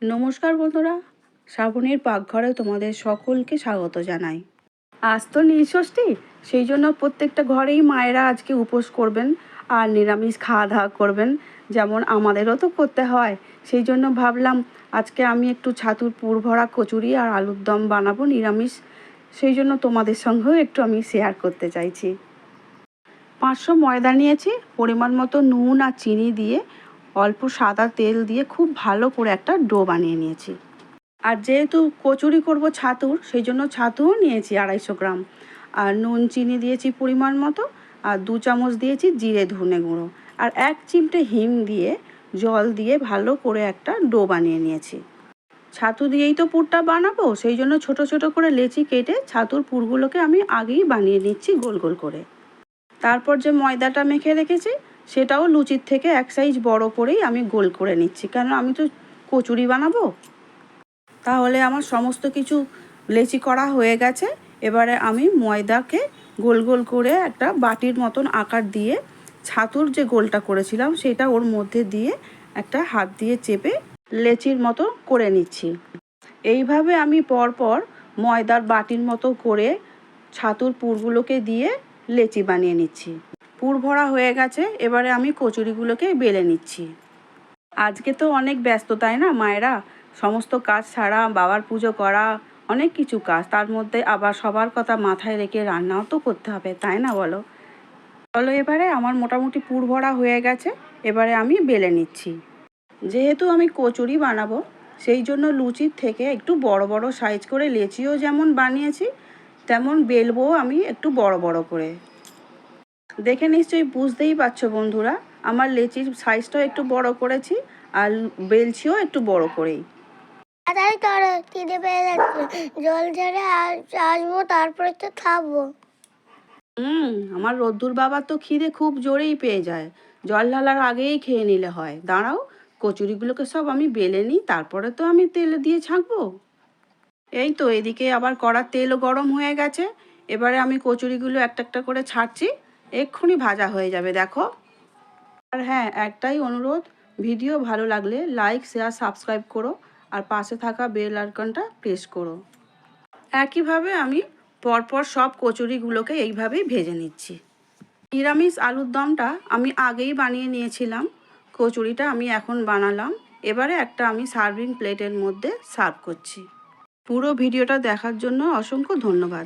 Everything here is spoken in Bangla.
নমস্কার বন্ধুরা, শ্রাবণীর পাকঘরে তোমাদের সকলকে স্বাগত জানাই। আজ তো নীলষষ্ঠী, সেই জন্য প্রত্যেকটা ঘরেই মায়েরা আজকে উপোস করবেন আর নিরামিষ খাওয়া দাওয়া করবেন, যেমন আমাদেরও তো করতে হয়। সেই জন্য ভাবলাম আজকে আমি একটু ছাতুর পুর ভরা কচুরি আর আলুর দম বানাবো নিরামিষ। সেই জন্য তোমাদের সঙ্গেও একটু আমি শেয়ার করতে চাইছি। 500 ময়দা নিয়েছি, পরিমাণ মতো নুন আর চিনি দিয়ে অল্প সাদা তেল দিয়ে খুব ভালো করে একটা ডো বানিয়ে নিয়েছি। আর যেহেতু কচুরি করব ছাতুর, সেই জন্য ছাতুও নিয়েছি 250 গ্রাম। আর নুন চিনি দিয়েছি পরিমাণ মতো, আর 2 চামচ দিয়েছি জিরে ধনে গুঁড়ো, আর 1 চিমটে হিং দিয়ে জল দিয়ে ভালো করে একটা ডো বানিয়ে নিয়েছি। ছাতু দিয়েই তো পুরটা বানাবো, সেই জন্য ছোট ছোট করে লেচি কেটে ছাতুর পুরগুলোকে আমি আগেই বানিয়ে নিচ্ছি গোল গোল করে। তারপর যে ময়দাটা মেখে রেখেছি সেটাও লুচির থেকে 1 সাইজ বড় করেই আমি গোল করে নিচ্ছি, কারণ আমি তো কচুরি বানাবো। তাহলে আমার সমস্ত কিছু লেচি করা হয়ে গেছে। এবারে আমি ময়দাকে গোল গোল করে একটা বাটির মতন আকার দিয়ে ছাতুর যে গোলটা করেছিলাম সেটা ওর মধ্যে দিয়ে একটা হাত দিয়ে চেপে লেচির মতো করে নিচ্ছি। এইভাবে আমি পরপর ময়দার বাটির মতো করে ছাতুর পুরগুলোকে দিয়ে লেচি বানিয়ে নিচ্ছি। পুর ভরা হয়ে গেছে, এবারে আমি কচুরিগুলোকে বেলে নিচ্ছি। আজকে তো অনেক ব্যস্ত, তাই না মায়েরা? সমস্ত কাজ ছাড়া বাবার পুজো করা, অনেক কিছু কাজ, তার মধ্যে আবার সবার কথা মাথায় রেখে রান্নাও তো করতে হবে, তাই না বলো? চলো, এবারে আমার মোটামুটি পুর ভরা হয়ে গেছে, এবারে আমি বেলে নিচ্ছি। যেহেতু আমি কচুরি বানাবো, সেই জন্য লুচির থেকে একটু বড় বড় সাইজ করে লেচিও যেমন বানিয়েছি, তেমন বেলবো আমি একটু বড় বড় করে। দেখে নিশ্চয়ই বুঝতেই পারছো বন্ধুরা, আমার লেচির সাইজটাও একটু বড় করেছি আর বেলছিও একটু বড় করেই। তাড়াতাড়ি করো, খিদে পেয়ে যাচ্ছে। জল ঝেড়ে আসবো, তারপরে তো খাবো। আমার রোদ্দুর বাবার তো খিদে খুব জোরেই পেয়ে যায়, জল ঢালার আগেই খেয়ে নিলে হয়। দাঁড়াও, কচুরিগুলোকে সব আমি বেলে নিই, তারপরে তো আমি তেলে দিয়ে ছাঁকবো। এই তো এদিকে আবার কড়ার তেলও গরম হয়ে গেছে, এবারে আমি কচুরিগুলো একটা একটা করে ছাড়ছি, এক্ষুনি ভাজা হয়ে যাবে দেখো। আর হ্যাঁ, একটাই অনুরোধ, ভিডিও ভালো লাগলে লাইক শেয়ার সাবস্ক্রাইব করো, আর পাশে থাকা বেল আইকনটা প্রেস করো। একইভাবে আমি পরপর সব কচুরিগুলোকে এইভাবেই ভেজে নিচ্ছি। নিরামিষ আলুর দমটা আমি আগেই বানিয়ে নিয়েছিলাম, কচুরিটা আমি এখন বানালাম। এবারে একটা আমি সার্ভিং প্লেটের মধ্যে সার্ভ করছি। পুরো ভিডিওটা দেখার জন্য অসংখ্য ধন্যবাদ।